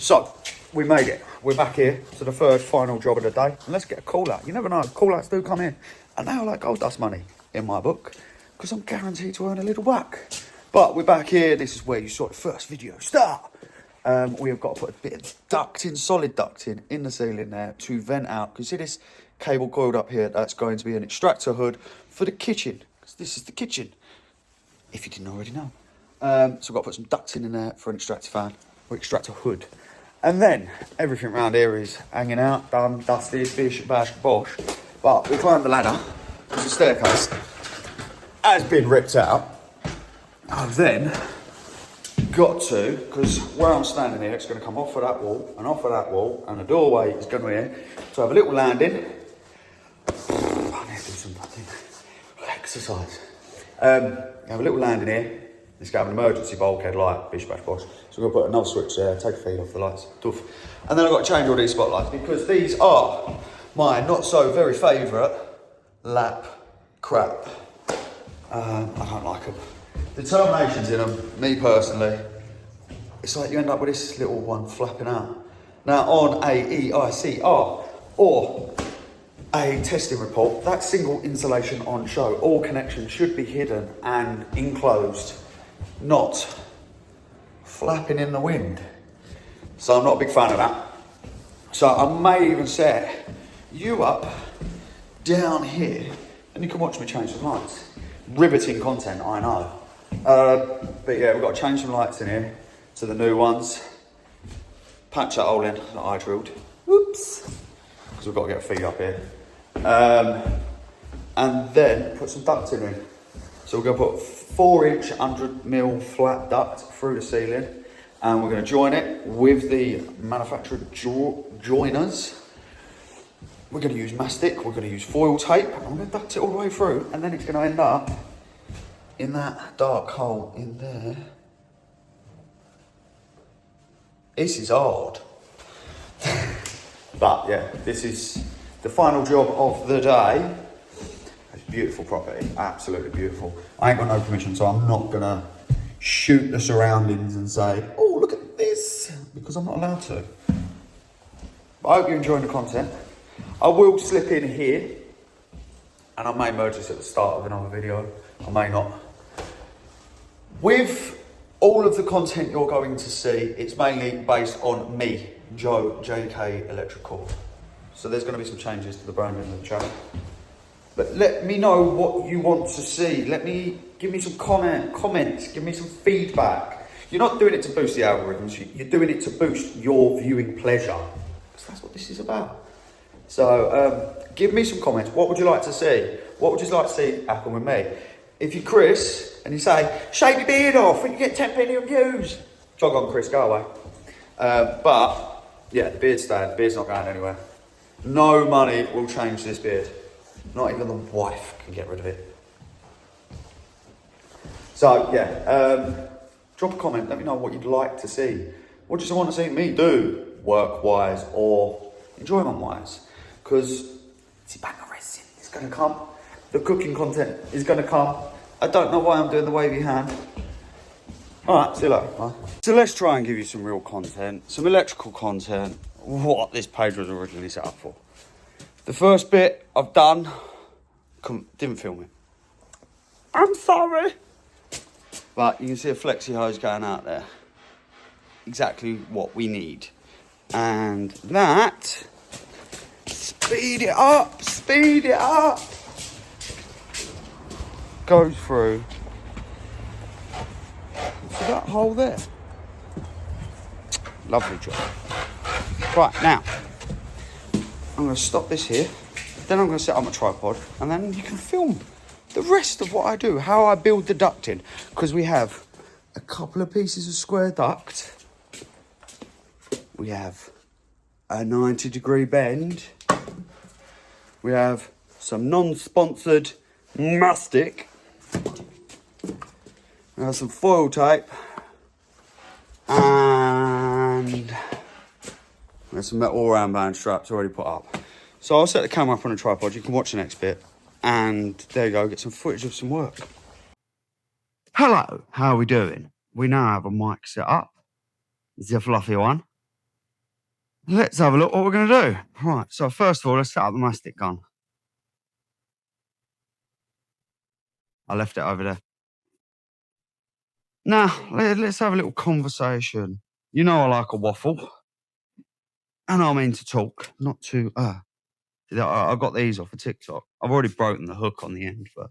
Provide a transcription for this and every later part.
So, we made it. We're back here to the third final job of the day. And let's get a call out. You never know, call outs do come in. And they are like gold dust money in my book, because I'm guaranteed to earn a little buck. But we're back here. This is where you saw the first video start. We have got to put a bit of ducting, solid ducting in the ceiling there to vent out. Because see this cable coiled up here? That's going to be an extractor hood for the kitchen. Because this is the kitchen, if you didn't already know. So we've got to put some ducting in there for an extractor fan or extractor hood. And then everything around here is hanging out, done, dusted, bish, bash, bosh. But we climbed the ladder, because the staircase has been ripped out. I've then got to, because where I'm standing here, it's going to come off of that wall and off of that wall, and the doorway is going to be here. So I have a little landing. I need to do some exercise. I have a little landing here. It's got an emergency bulkhead light, bish bash bosh. So we're going to put another switch there, take a feed off the lights, doof. And then I've got to change all these spotlights, because these are my not so very favourite lap crap. I don't like them. The terminations in them, me personally, it's like you end up with this little one flapping out. Now on a EICR or a testing report, that single insulation on show, all connections should be hidden and enclosed, not flapping in the wind. So I'm not a big fan of that. So I may even set you up down here and you can watch me change some lights. Riveting content, I know. But yeah, we've got to change some lights in here to the new ones. Patch that hole in that I drilled. Whoops. Because we've got to get a feed up here. And then put some ducting in. So we're going to put 4-inch 100mm flat duct through the ceiling, and we're going to join it with the manufacturer joiners. We're going to use mastic, we're going to use foil tape, and we're going to duct it all the way through, and then it's going to end up in that dark hole in there. This is hard. But yeah, this is the final job of the day. It's beautiful property, absolutely beautiful. I ain't got no permission, so I'm not gonna shoot the surroundings and say, oh, look at this, because I'm not allowed to. But I hope you're enjoying the content. I will slip in here, and I may merge this at the start of another video, I may not. With all of the content you're going to see, it's mainly based on me, Joe, JK Electrical. So there's going to be some changes to the branding of the channel. But let me know what you want to see. Give me some comments, give me some feedback. You're not doing it to boost the algorithms, you're doing it to boost your viewing pleasure. Because that's what this is about. So give me some comments. What would you like to see? What would you like to see happen with me? If you're Chris and you say, shave your beard off and you get 10 million views, jog on, Chris, go away. But yeah, the beard's staying, the beard's not going anywhere. No money will change this beard. Not even the wife can get rid of it. So yeah, drop a comment, let me know what you'd like to see. What do you want to see me do, work-wise or enjoyment-wise? Because it's back resin, it's going to come. The cooking content is going to come. I don't know why I'm doing the wavy hand. All right, see you later. Bye. So let's try and give you some real content, some electrical content, what this page was originally set up for. The first bit I've done, didn't film it. I'm sorry. But you can see a flexi hose going out there. Exactly what we need. And that, speed it up, goes through to that hole there. Lovely job. Right, now, I'm going to stop this here, then I'm going to set up my tripod, and then you can film the rest of what I do, how I build the ducting, because we have a couple of pieces of square duct, we have a 90-degree bend, we have some non-sponsored mastic, we have some foil tape, and there's some metal all-round band straps already put up. So I'll set the camera up on a tripod, you can watch the next bit, and there you go, get some footage of some work. Hello, how are we doing? We now have a mic set up. It's a fluffy one. let's have a look what we're going to do. Right, so first of all, let's set up the mastic gun. I left it over there. Now, let's have a little conversation. You know I like a waffle. And I mean to talk, not to... I got these off of TikTok. I've already broken the hook on the end, but...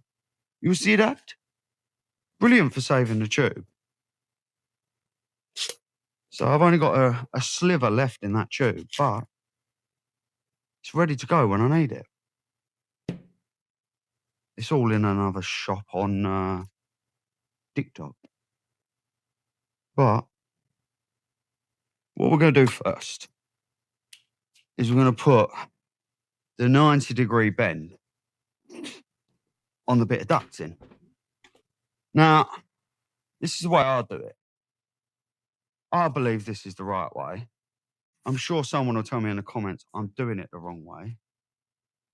You see that? Brilliant for saving the tube. So I've only got a sliver left in that tube, but it's ready to go when I need it. It's all in another shop on TikTok. But what we're going to do first is we're going to put the 90-degree bend on the bit of ducting. Now, this is the way I do it. I believe this is the right way. I'm sure someone will tell me in the comments I'm doing it the wrong way.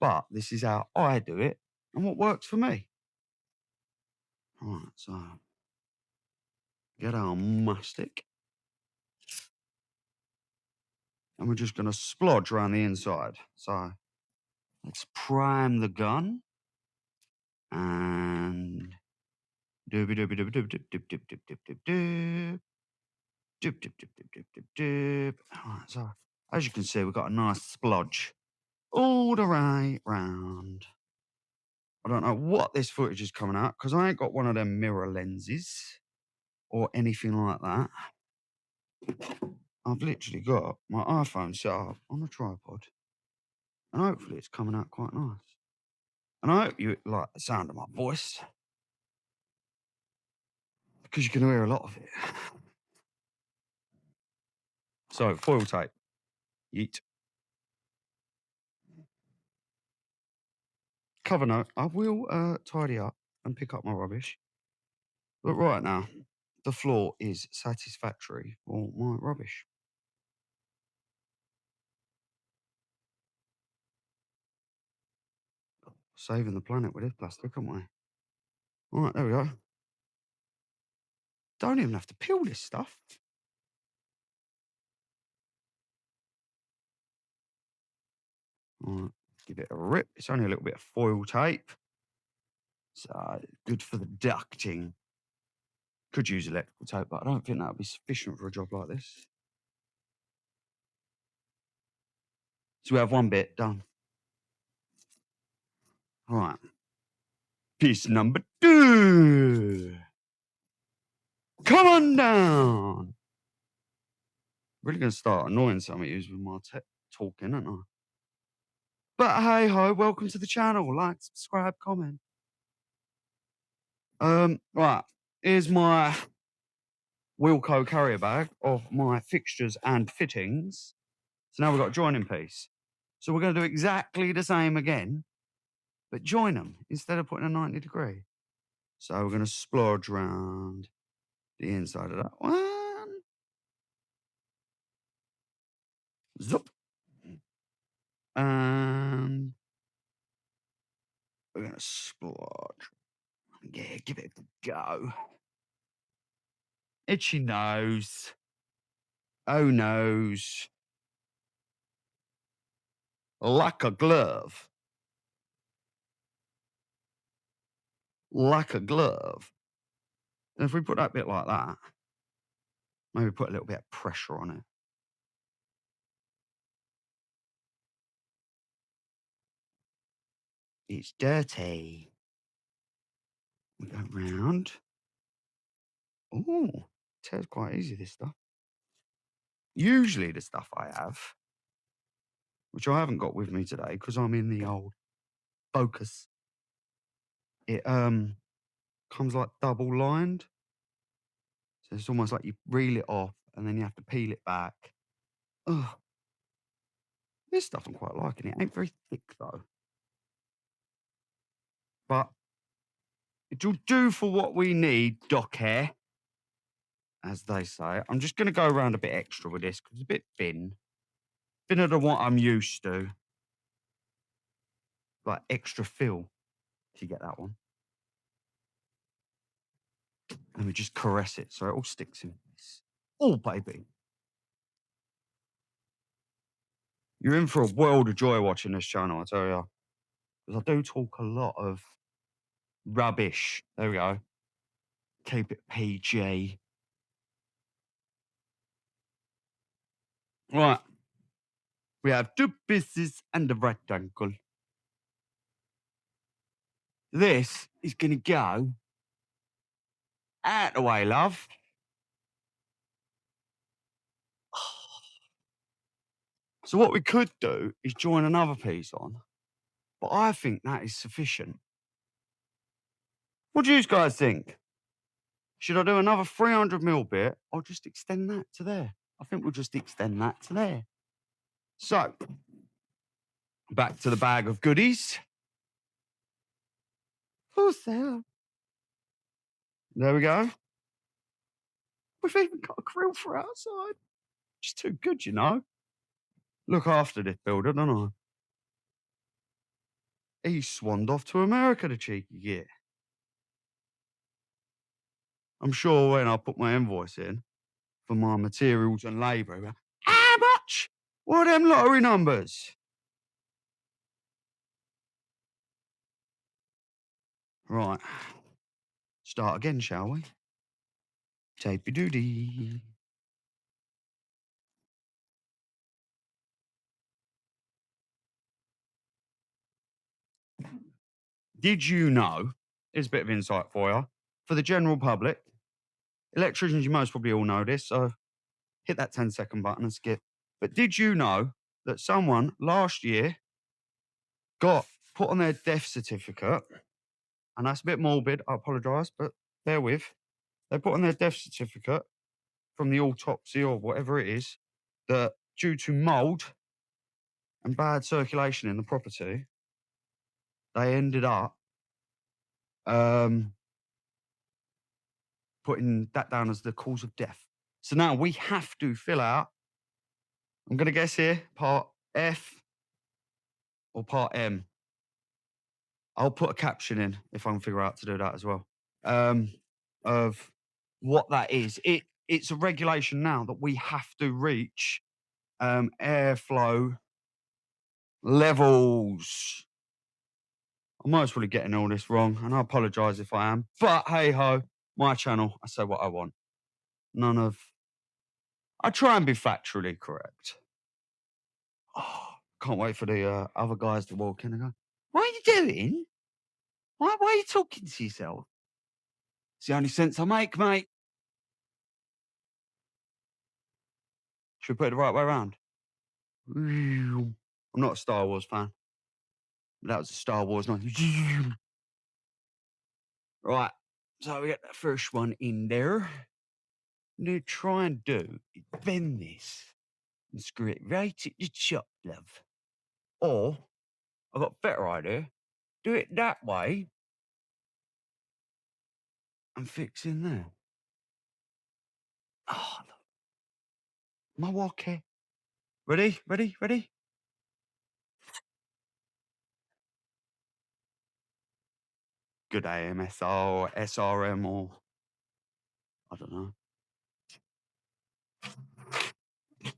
But this is how I do it and what works for me. All right, so get our mastic. And we're just going to splodge around the inside. So let's prime the gun. And doobie doobie doobie doobie doop doop doop doop doop doop doop. Doop doop doop doop doop doop doop. All right, so as you can see, we've got a nice splodge all the way round. I don't know what this footage is coming out because I ain't got one of them mirror lenses or anything like that. I've literally got my iPhone set up on a tripod and hopefully it's coming out quite nice. And I hope you like the sound of my voice because you can hear a lot of it. So, foil tape. Yeet. Cover note. I will tidy up and pick up my rubbish. But right now, the floor is satisfactory for my rubbish. Saving the planet with this plastic, aren't we? All right, there we go. Don't even have to peel this stuff. All right, give it a rip. It's only a little bit of foil tape. So, good for the ducting. Could use electrical tape, but I don't think that would be sufficient for a job like this. So we have one bit done. All right. Piece number 2. Come on down. Really going to start annoying some of you with my talking, aren't I? But hey ho, welcome to the channel. Like, subscribe, comment. Right. Here's my Wilco carrier bag of my fixtures and fittings. So now we've got a joining piece. So we're going to do exactly the same again, but join them instead of putting a 90 degree. So we're going to splodge around the inside of that one. Zup. And we're going to splodge. Yeah, give it a go. Itchy nose. Oh, nose. Like a glove. Like a glove. And if we put that bit like that, maybe put a little bit of pressure on it. It's dirty. We go round. Oh, tears quite easy, this stuff. Usually the stuff I have, which I haven't got with me today because I'm in the old Focus. It comes like double lined. So it's almost like you reel it off and then you have to peel it back. Ugh. This stuff I'm quite liking. It ain't very thick though. But it'll do for what we need, Doc Hair, as they say. I'm just going to go around a bit extra with this because it's a bit thin. Thinner than what I'm used to. Like extra fill, if you get that one. And we just caress it so it all sticks in place. Oh, baby. You're in for a world of joy watching this channel, I tell you. Because I do talk a lot of rubbish. There we go. Keep it PG. Right. We have 2 pieces and a rectangle. This is going to go out the way, love. So what we could do is join another piece on. But I think that is sufficient. What do you guys think? Should I do another 300mm bit or just extend that to there? I think we'll just extend that to there. So, back to the bag of goodies. For sale. There we go. We've even got a grill for outside. It's too good, you know. Look after this builder, don't I? He swanned off to America, the cheeky git. I'm sure when I put my invoice in for my materials and labour, how much? What are them lottery numbers? Right. Start again, shall we? Tapey doody. Did you know? Here's a bit of insight for you. For the general public, electricians, you most probably all know this, so hit that 10-second button and skip. But did you know that someone last year got put on their death certificate, and that's a bit morbid, I apologise, but bear with. They put on their death certificate from the autopsy or whatever it is, that due to mould and bad circulation in the property, they ended up putting that down as the cause of death. So now we have to fill out, I'm going to guess here, part F or part M. I'll put a caption in if I can figure out to do that as well. Of what that is. It's a regulation now that we have to reach airflow levels. I'm most probably getting all this wrong, and I apologise if I am. But hey ho, my channel, I say what I want. I try and be factually correct. Oh, can't wait for the other guys to walk in and go, what are you doing? Why are you talking to yourself? It's the only sense I make, mate. Should we put it the right way around? I'm not a Star Wars fan. But that was a Star Wars noise. Right. So we get that first one in there. What I'm going to try and do is bend this and screw it right at the top, love. Or, I've got a better idea. Do it that way and fix in there. Oh, my walkie. Ready? Ready? Ready? Good AMSO, SRM, or I don't know.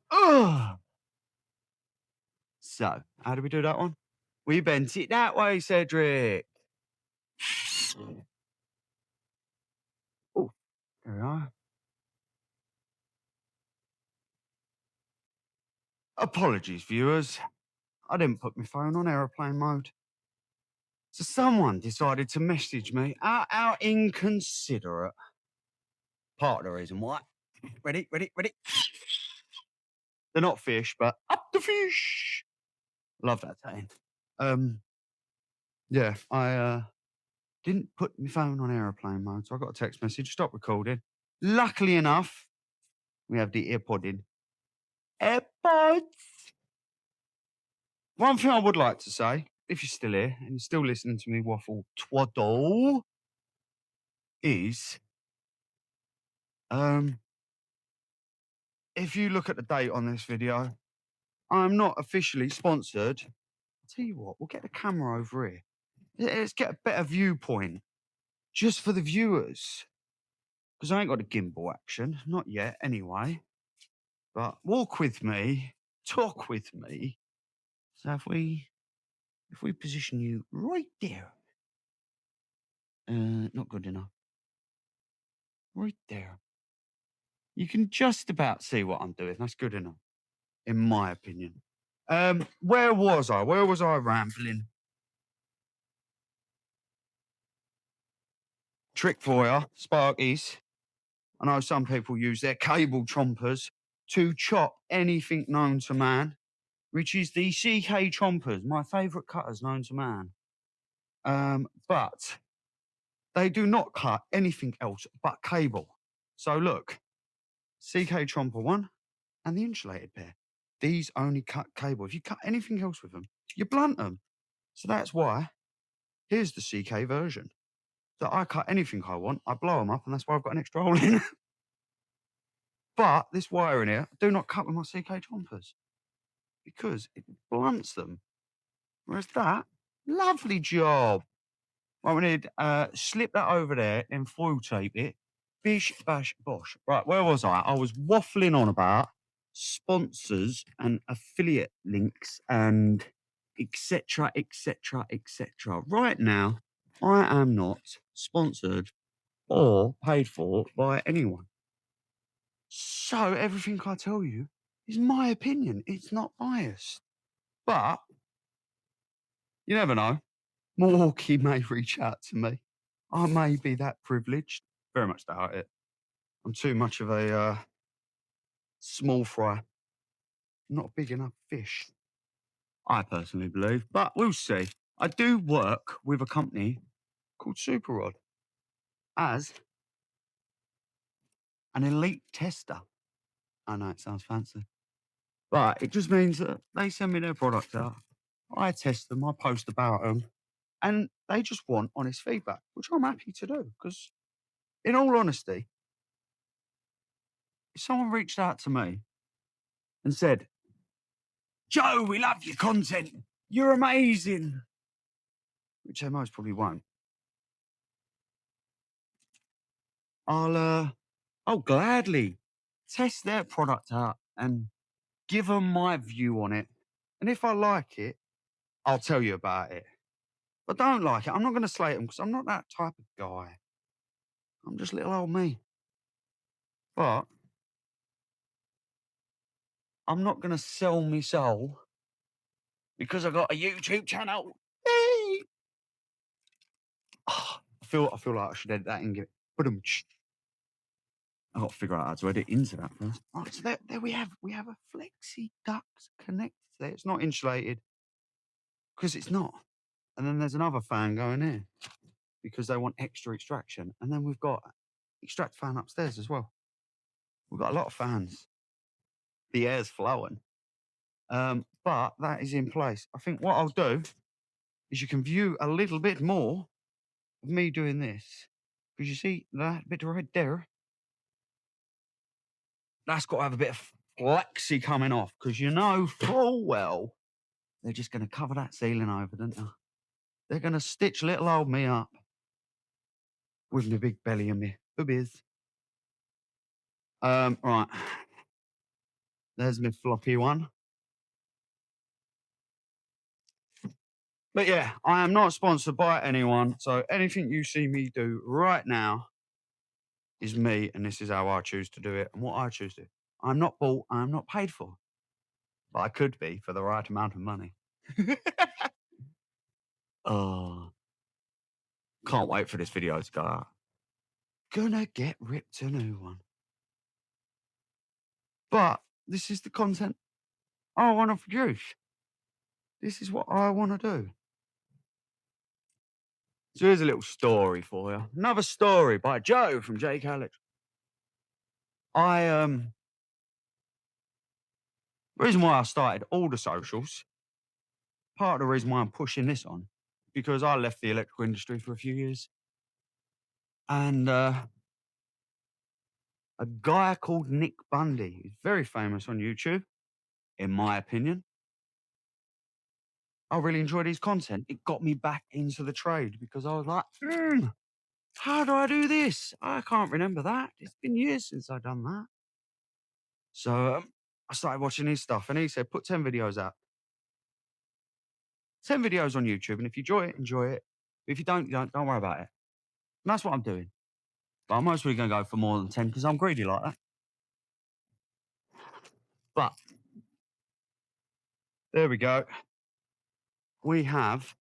Ugh. So, how do we do that one? We bent it that way, Cedric. Oh, there we are. Apologies, viewers. I didn't put my phone on aeroplane mode. So someone decided to message me. How inconsiderate. Part of the reason why. Ready, ready, ready. They're not fish, but up the fish. Love that saying. Yeah, I didn't put my phone on aeroplane mode, so I got a text message, stop recording. Luckily enough, we have the earpod in. AirPods! One thing I would like to say, if you're still here and you're still listening to me waffle twaddle, is if you look at the date on this video, I'm not officially sponsored. I'll tell you what, we'll get the camera over here. Let's get a better viewpoint just for the viewers. Because I ain't got a gimbal action, not yet anyway. But walk with me, talk with me, So if we position you right there, not good enough. Right there. You can just about see what I'm doing. That's good enough, in my opinion. Where was I? Where was I rambling? Trick for you, Sparkies. I know some people use their cable chompers to chop anything known to man, which is the CK chompers, my favourite cutters known to man. But they do not cut anything else but cable. So look, CK chomper 1 and the insulated pair. These only cut cable. If you cut anything else with them, you blunt them. So that's why here's the CK version. So I cut anything I want, I blow them up, and that's why I've got an extra hole in. But this wire in here, I do not cut with my CK chompers because it blunts them. Whereas that, lovely job. Right, we need slip that over there and foil tape it. Bish, bash, bosh. Right, where was I? I was waffling on about sponsors and affiliate links and etc., etc., etc. Right now, I am not sponsored or paid for by anyone. So everything I tell you is my opinion. It's not biased. But you never know. Milwaukee may reach out to me. I may be that privileged. Very much doubt it. I'm too much of a small fry. Not a big enough fish, I personally believe. But we'll see. I do work with a company called Super Rod as an elite tester. I know it sounds fancy. But it just means that they send me their product out. I test them, I post about them, and they just want honest feedback, which I'm happy to do. Because, in all honesty, if someone reached out to me and said, Joe, we love your content, you're amazing, which they most probably won't, I'll gladly test their product out and give them my view on it. And if I like it, I'll tell you about it. If I don't like it, I'm not going to slate them because I'm not that type of guy. I'm just little old me. But I'm not going to sell me soul because I got a YouTube channel. Hey! I feel like I should edit that and get it. But I've got to figure out how to edit into that first. Right, so there we have a flexi duct connected there. It's not insulated because it's not. And then there's another fan going here because they want extra extraction. And then we've got extract fan upstairs as well. We've got a lot of fans. The air's flowing. But that is in place. I think what I'll do is you can view a little bit more of me doing this. Because you see that bit right there? That's got to have a bit of flexi coming off. Because you know full well they're just going to cover that ceiling over, don't they? They're going to stitch little old me up with my big belly and me boobies. Right. There's my floppy one. But yeah, I am not sponsored by anyone. So anything you see me do right now is me, and this is how I choose to do it and what I choose to do. I'm not bought, I'm not paid for. But I could be for the right amount of money. Oh, can't wait for this video to go out. Gonna get ripped a new one. But this is the content I want to produce. This is what I want to do. So here's a little story for you. Another story by Joe from Jake Alex. Reason why I started all the socials, part of the reason why I'm pushing this on, because I left the electrical industry for a few years. And a guy called Nick Bundy, who's very famous on YouTube, in my opinion. I really enjoyed his content. It got me back into the trade because I was like, how do I do this? I can't remember that. It's been years since I've done that. So I started watching his stuff and he said, put 10 videos out. 10 videos on YouTube, and if you enjoy it, enjoy it. If you don't, you don't worry about it. And that's what I'm doing. But I'm mostly going to go for more than 10 because I'm greedy like that. But there we go. We have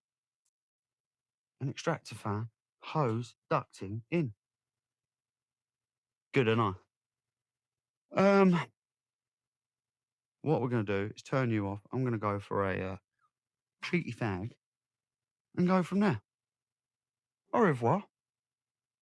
an extractor fan, hose, ducting in. Good enough. What we're going to do is turn you off. I'm going to go for a cheeky fag and go from there. Au revoir.